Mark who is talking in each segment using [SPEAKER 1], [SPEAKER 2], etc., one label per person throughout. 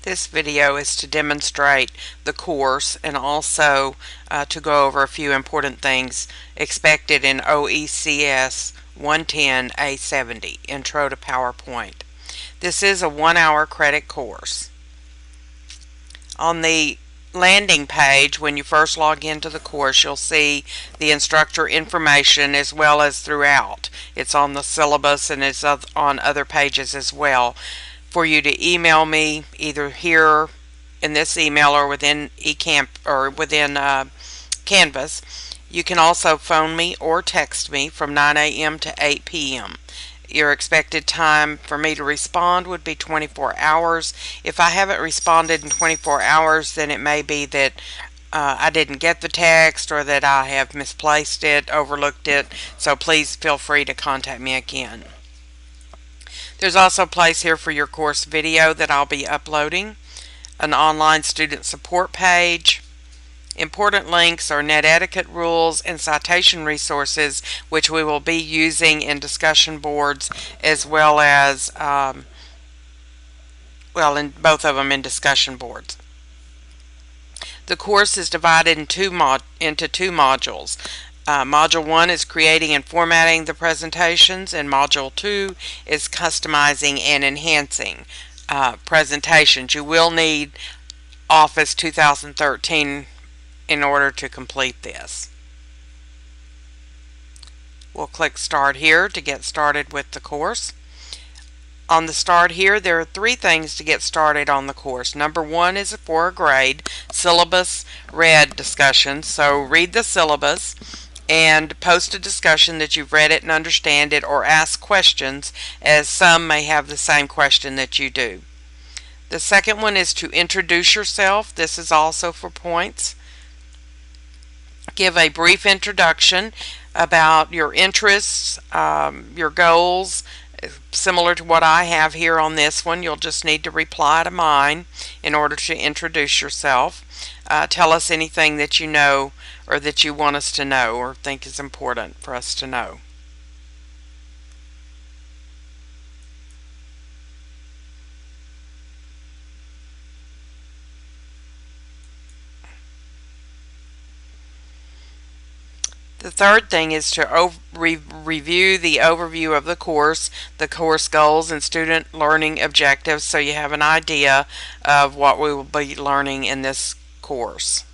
[SPEAKER 1] This video is to demonstrate the course and also to go over a few important things expected in OECS 110 A70, Intro to PowerPoint. This is a 1-hour credit course. On the landing page, when you first log into the course, you'll see the instructor information as well as throughout. It's on the syllabus and it's on other pages as well. For you to email me either here in this email or within Canvas. You can also phone me or text me from 9 a.m. to 8 p.m. Your expected time for me to respond would be 24 hours. If I haven't responded in 24 hours, then it may be that I didn't get the text or that I have misplaced it, overlooked it, so please feel free to contact me again. There's also a place here for your course video that I'll be uploading, an online student support page. Important links are net etiquette rules and citation resources, which we will be using in discussion boards as well as, in both of them in discussion boards. The course is divided into two modules. Module 1 is creating and formatting the presentations, and Module 2 is customizing and enhancing presentations. You will need Office 2013 in order to complete this. We'll click Start here to get started with the course. On the Start here, there are 3 things to get started on the course. Number 1 is for a grade, syllabus read discussion. So read the syllabus and post a discussion that you've read it and understand it, or ask questions, as some may have the same question that you do. The second one is to introduce yourself. This is also for points. Give a brief introduction about your interests, your goals, similar to what I have here on this one. You'll just need to reply to mine in order to introduce yourself. Tell us anything that you know or that you want us to know or think is important for us to know. The third thing is to review the overview of the course goals and student learning objectives, so you have an idea of what we will be learning in this course.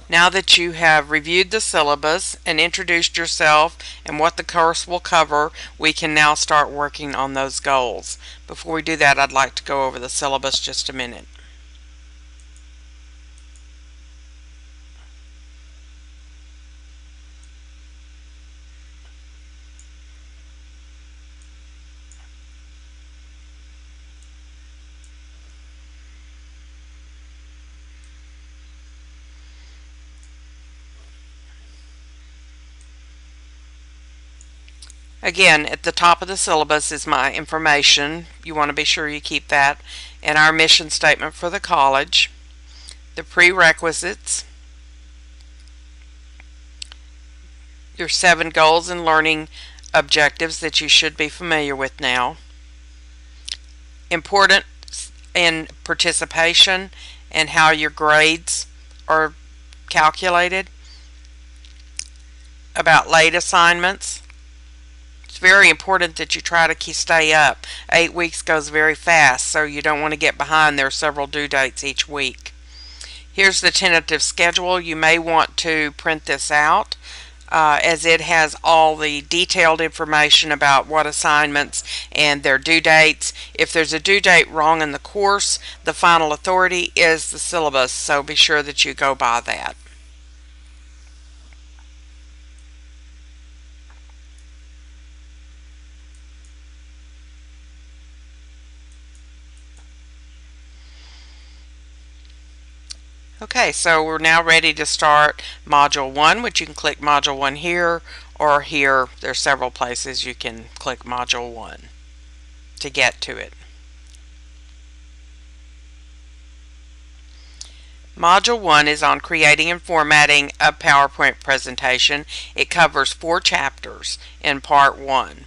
[SPEAKER 1] Now that you have reviewed the syllabus and introduced yourself and what the course will cover, we can now start working on those goals. Before we do that, I'd like to go over the syllabus just a minute. Again, at the top of the syllabus is my information. You want to be sure you keep that. And our mission statement for the college. The prerequisites. Your 7 goals and learning objectives that you should be familiar with now. Important in participation and how your grades are calculated. About late assignments. It's very important that you try to stay up. 8 weeks goes very fast, so you don't want to get behind. There are several due dates each week. Here's the tentative schedule. You may want to print this out as it has all the detailed information about what assignments and their due dates. If there's a due date wrong in the course, the final authority is the syllabus, so be sure that you go by that. Okay, so we're now ready to start Module 1, which you can click Module 1 here or here. There are several places you can click Module 1 to get to it. Module 1 is on creating and formatting a PowerPoint presentation. It covers 4 chapters in Part 1.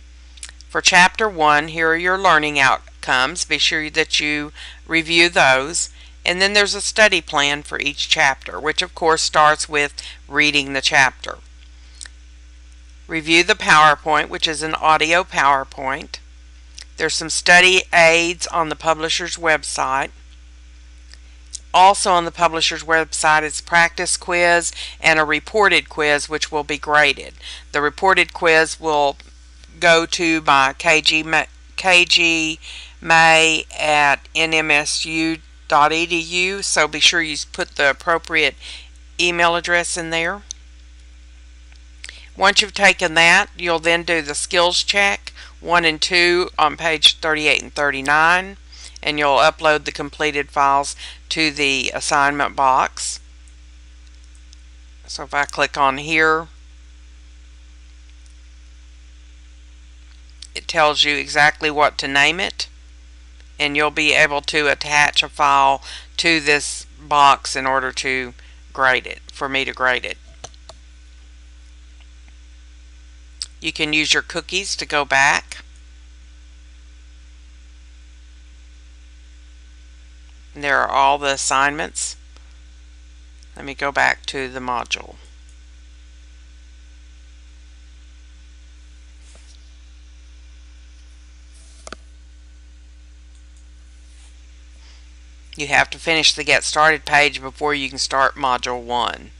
[SPEAKER 1] For Chapter 1, here are your learning outcomes. comes, be sure that you review those. And then there's a study plan for each chapter, which of course starts with reading the chapter. Review the PowerPoint, which is an audio PowerPoint. There's some study aids on the publisher's website. Also on the publisher's website is a practice quiz and a reported quiz, which will be graded. The reported quiz will go to my KG May at nmsu.edu, so be sure you put the appropriate email address in there. Once you've taken that, you'll then do the skills check 1 and 2 on page 38 and 39, and you'll upload the completed files to the assignment box. So if I click on here, it tells you exactly what to name it, and you'll be able to attach a file to this box in order to grade it, for me to grade it. You can use your cookies to go back. And there are all the assignments. Let me go back to the module. You have to finish the Get Started page before you can start Module 1.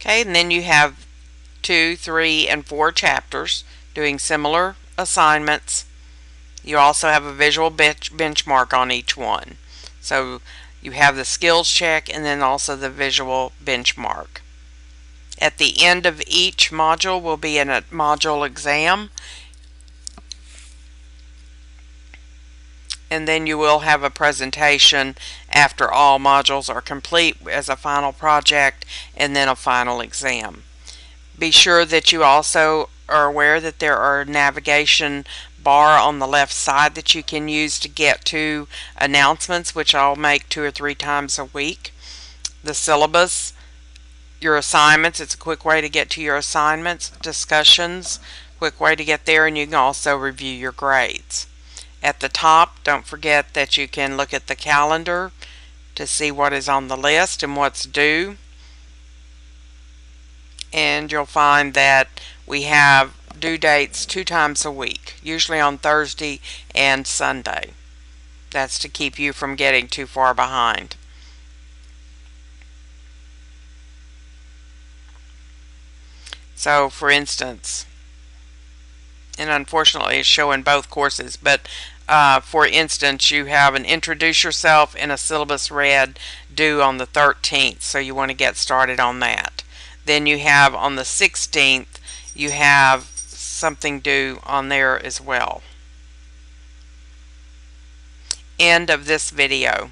[SPEAKER 1] Okay, and then you have 2, 3, and 4 chapters doing similar assignments. You also have a visual benchmark on each one. So you have the skills check and then also the visual benchmark. At the end of each module will be a module exam. And then you will have a presentation after all modules are complete as a final project, and then a final exam. Be sure that you also are aware that there are a navigation bar on the left side that you can use to get to announcements, which I'll make 2 or 3 times a week. The syllabus, your assignments, it's a quick way to get to your assignments, discussions, quick way to get there, and you can also review your grades. At the top, don't forget that you can look at the calendar to see what is on the list and what's due. And you'll find that we have due dates 2 times a week, usually on Thursday and Sunday. That's to keep you from getting too far behind. So, for instance, and unfortunately it's showing both courses, but for instance, you have an Introduce Yourself and a syllabus read due on the 13th, so you want to get started on that. Then you have on the 16th, you have something due on there as well. End of this video.